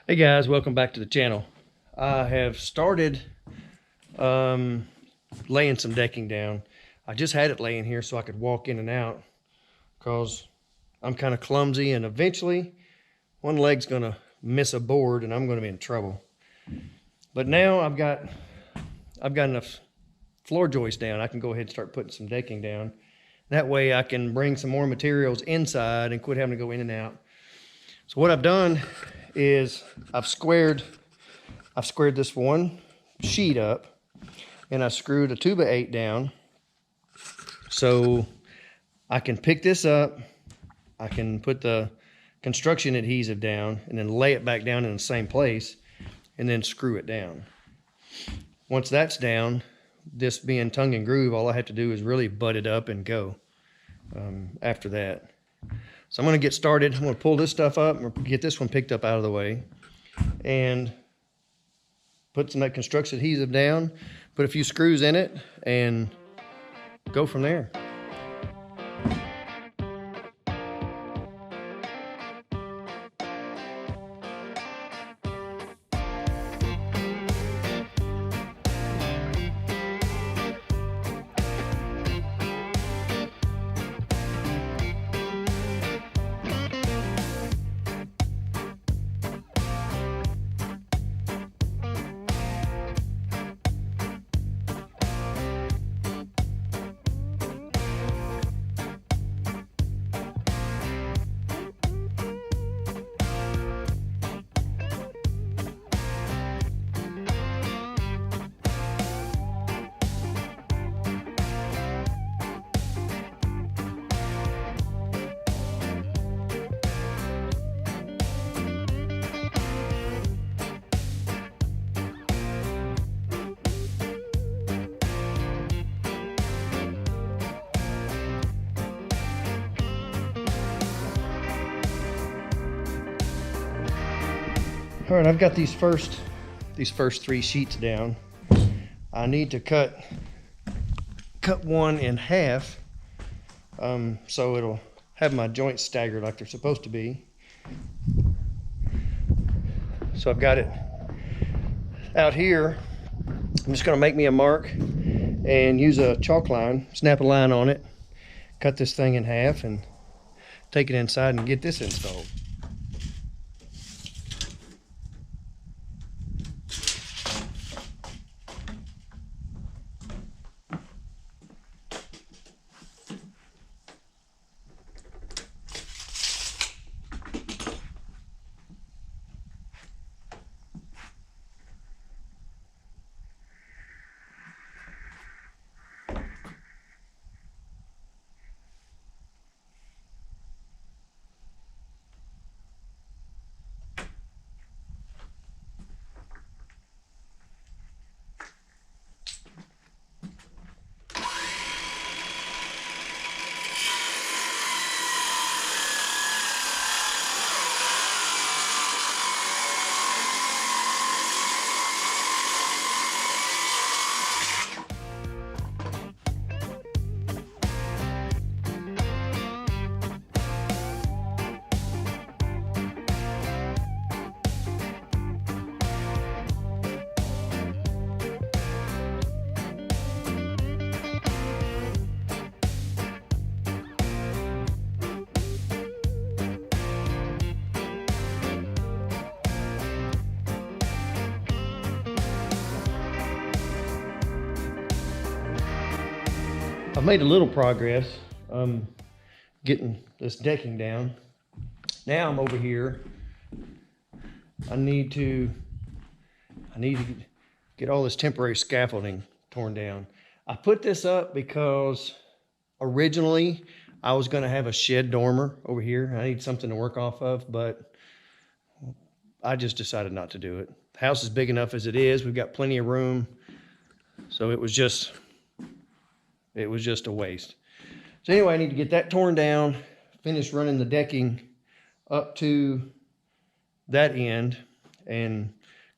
Hey guys, welcome back to the channel. I have started laying some decking down. I just had it laying here so I could walk in and out because I'm kind of clumsy and eventually one leg's gonna miss a board and I'm gonna be in trouble. But now I've got enough floor joists down. I can go ahead and start putting some decking down. That way I can bring some more materials inside and quit having to go in and out. So what I've done is I've squared this one sheet up and I screwed a 2x8 down so I can pick this up, I can put the construction adhesive down and then lay it back down in the same place and then screw it down. Once that's down, this being tongue and groove, all I have to do is really butt it up and go after that. So I'm going to get started. I'm going to pull this stuff up and get this one picked up out of the way and put some of that construction adhesive down, put a few screws in it, and go from there. All right, I've got these first three sheets down. I need to cut one in half so it'll have my joints staggered like they're supposed to be. So I've got it out here. I'm just going to make me a mark and use a chalk line, snap a line on it, cut this thing in half and take it inside and get this installed. I've made a little progress getting this decking down. Now I'm over here. I need to get all this temporary scaffolding torn down. I put this up because originally I was going to have a shed dormer over here. I need something to work off of, but I just decided not to do it. The house is big enough as it is. We've got plenty of room. So it was just a waste. So anyway, I need to get that torn down, finish running the decking up to that end, and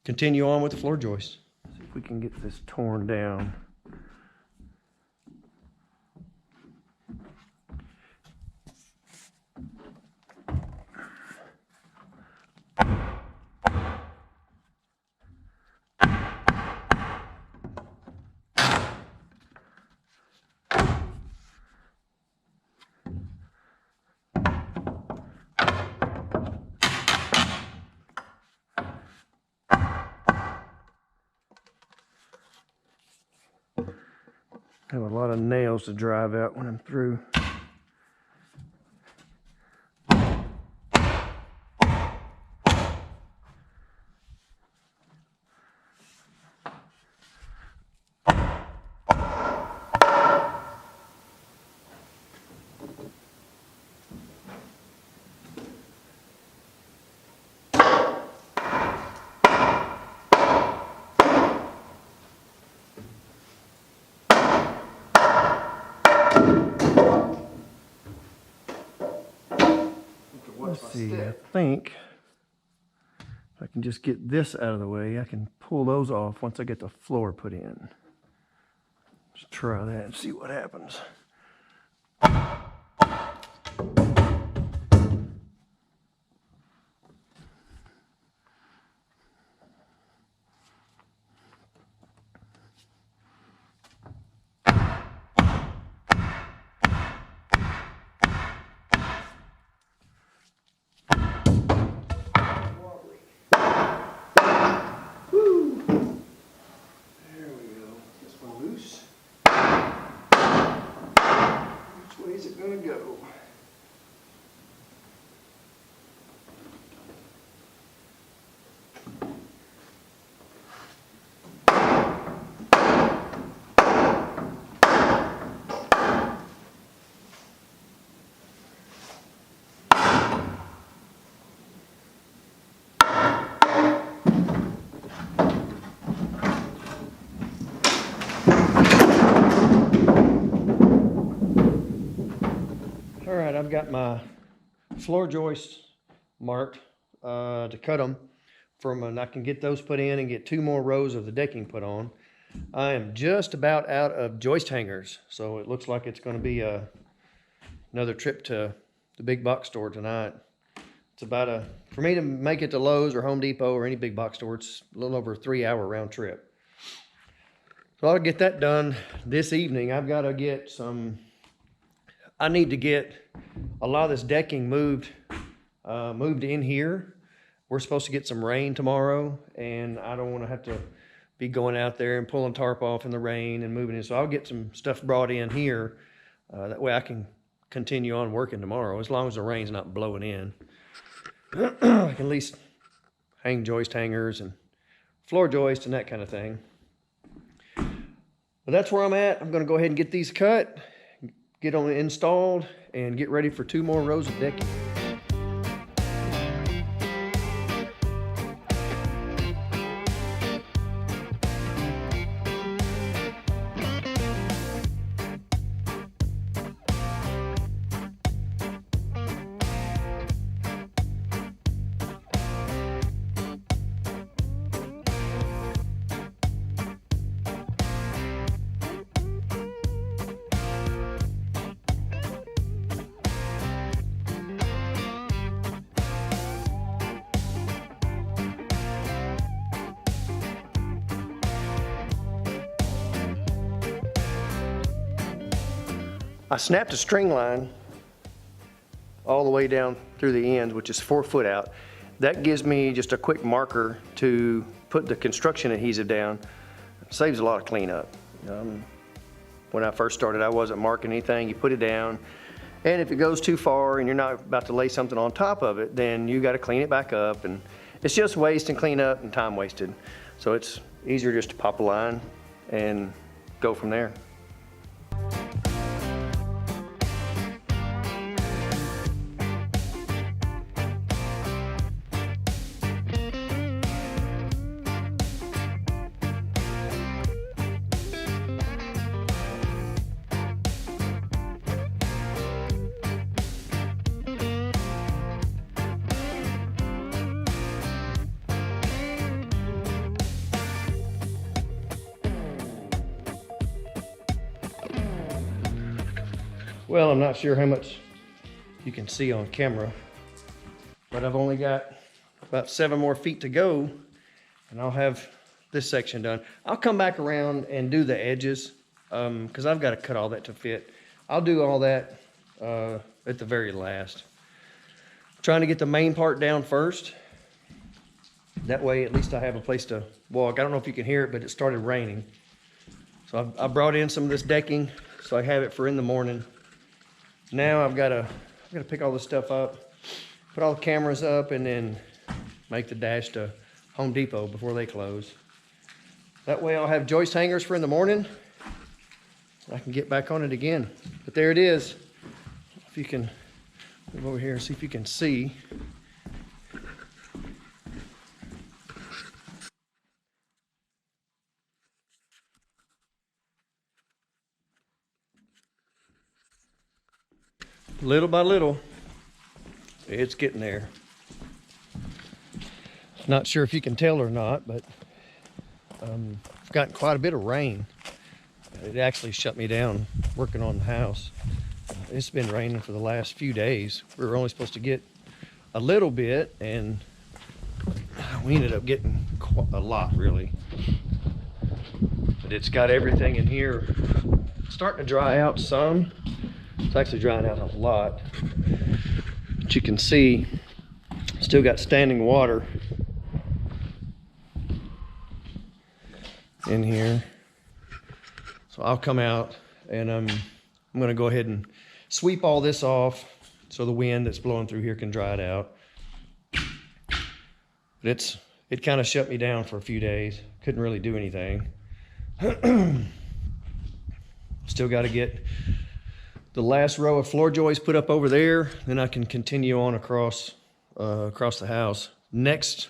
continue on with the floor joists. See if we can get this torn down. have a lot of nails to drive out when I'm through. Let's see, I think if I can just get this out of the way, I can pull those off once I get the floor put in. Let's try that and see what happens. Go. All right, I've got my floor joists marked to cut them and I can get those put in and get 2 more rows of the decking put on. I am just about out of joist hangers, so it looks like it's going to be another trip to the big box store tonight. It's about for me to make it to Lowe's or Home Depot or any big box store, it's a little over a 3-hour round trip. So I'll get that done this evening. I've got to get I need to get a lot of this decking moved in here. We're supposed to get some rain tomorrow, and I don't want to have to be going out there and pulling tarp off in the rain and moving in. So I'll get some stuff brought in here. That way I can continue on working tomorrow, as long as the rain's not blowing in. I can at least hang joist hangers and floor joists and that kind of thing. But that's where I'm at. I'm going to go ahead and get these cut, get them installed, and get ready for 2 more rows of decking. I snapped a string line all the way down through the ends, which is 4 foot out. That gives me just a quick marker to put the construction adhesive down. It saves a lot of cleanup. When I first started, I wasn't marking anything. You put it down, and if it goes too far and you're not about to lay something on top of it, then you got to clean it back up, and it's just waste and cleanup and time wasted. So it's easier just to pop a line and go from there. Well, I'm not sure how much you can see on camera, but I've only got about 7 more feet to go, and I'll have this section done. I'll come back around and do the edges, because I've got to cut all that to fit. I'll do all that at the very last. I'm trying to get the main part down first. That way, at least I have a place to walk. I don't know if you can hear it, but it started raining. So I brought in some of this decking so I have it for in the morning. Now I've got to pick all this stuff up, put all the cameras up, and then make the dash to Home Depot before they close. That way I'll have joist hangers for in the morning. I can get back on it again. But there it is. If you can move over here and see if you can see. Little by little, it's getting there. Not sure if you can tell or not, but I've gotten quite a bit of rain. It actually shut me down working on the house. It's been raining for the last few days. We were only supposed to get a little bit, and we ended up getting quite a lot, really. But it's got everything in here starting to dry out some. It's actually drying out a lot. But you can see, still got standing water in here. So I'll come out and I'm going to go ahead and sweep all this off so the wind that's blowing through here can dry it out. But it kind of shut me down for a few days. Couldn't really do anything. Still got to get the last row of floor joists put up over there. Then I can continue on across the house. Next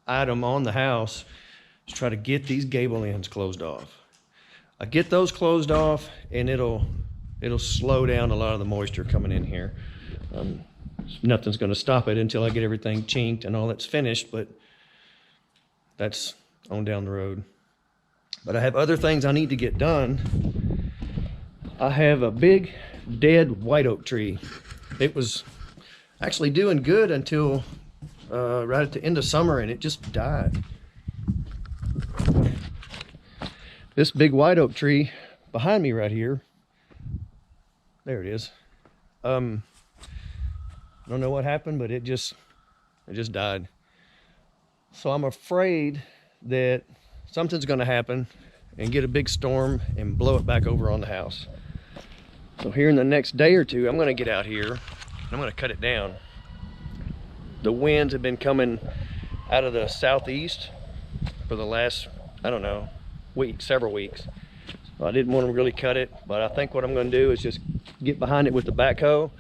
item on the house is try to get these gable ends closed off. I get those closed off and it'll slow down a lot of the moisture coming in here. Nothing's going to stop it until I get everything chinked and all that's finished, but that's on down the road. But I have other things I need to get done. I have a big dead white oak tree. It was actually doing good until right at the end of summer, and it just died. This big white oak tree behind me right here, there it is. I don't know what happened, but it just died. So I'm afraid that something's going to happen and get a big storm and blow it back over on the house. So here in the next day or two, I'm going to get out here and I'm going to cut it down. The winds have been coming out of the southeast for the last, I don't know, several weeks. So I didn't want to really cut it, but I think what I'm going to do is just get behind it with the backhoe,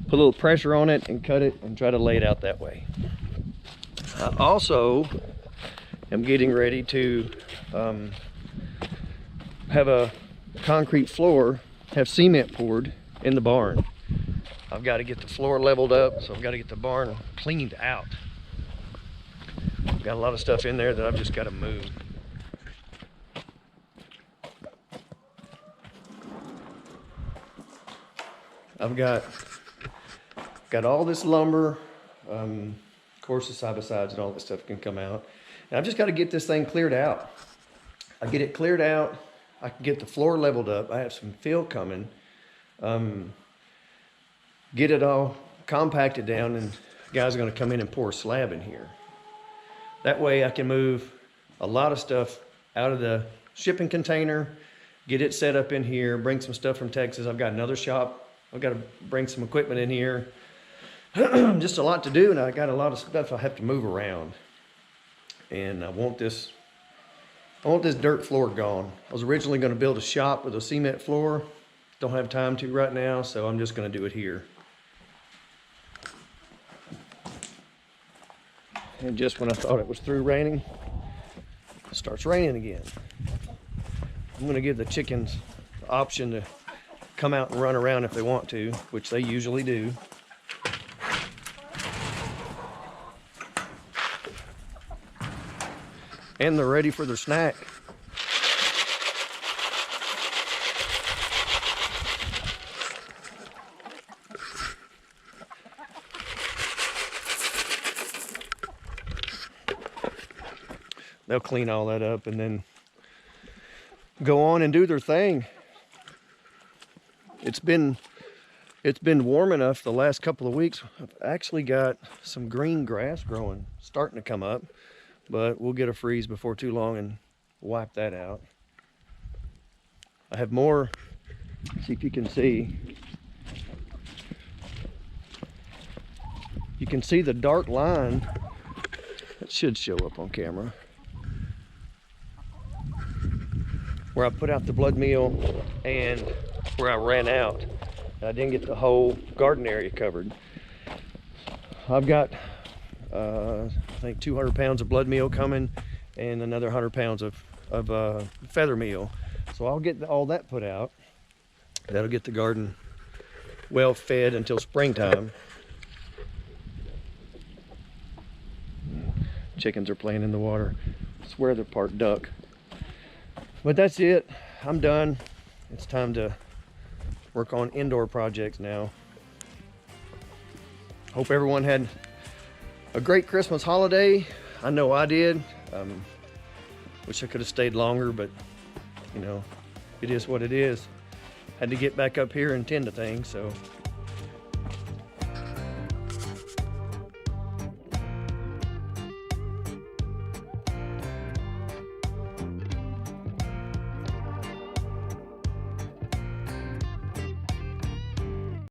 put a little pressure on it and cut it and try to lay it out that way. I also am getting ready to have a concrete floor, have cement poured in the barn. I've got to get the floor leveled up, so I've got to get the barn cleaned out. I've got a lot of stuff in there that I've just got to move. I've got all this lumber, of course the side-by-sides and all that stuff can come out. And I've just got to get this thing cleared out. I get it cleared out, I can get the floor leveled up. I have some fill coming. Get it all compacted down, and the guys are going to come in and pour a slab in here. That way I can move a lot of stuff out of the shipping container, get it set up in here, bring some stuff from Texas. I've got another shop. I've got to bring some equipment in here. Just a lot to do, and I got a lot of stuff I have to move around. And I want this dirt floor gone. I was originally going to build a shop with a cement floor. Don't have time to right now, so I'm just going to do it here. And just when I thought it was through raining, it starts raining again. I'm going to give the chickens the option to come out and run around if they want to, which they usually do. And they're ready for their snack. They'll clean all that up and then go on and do their thing. It's been warm enough the last couple of weeks. I've actually got some green grass growing, starting to come up, but we'll get a freeze before too long and wipe that out. I have more. See if you can see. You can see the dark line. That should show up on camera. Where I put out the blood meal and where I ran out. I didn't get the whole garden area covered. I've got, I think 200 pounds of blood meal coming and another 100 pounds of feather meal. So I'll get all that put out. That'll get the garden well fed until springtime. Chickens are playing in the water. I swear they're part duck. But that's it. I'm done. It's time to work on indoor projects now. Hope everyone had a great Christmas holiday. I know I did. Wish I could have stayed longer, but you know, it is what it is. Had to get back up here and tend to things, so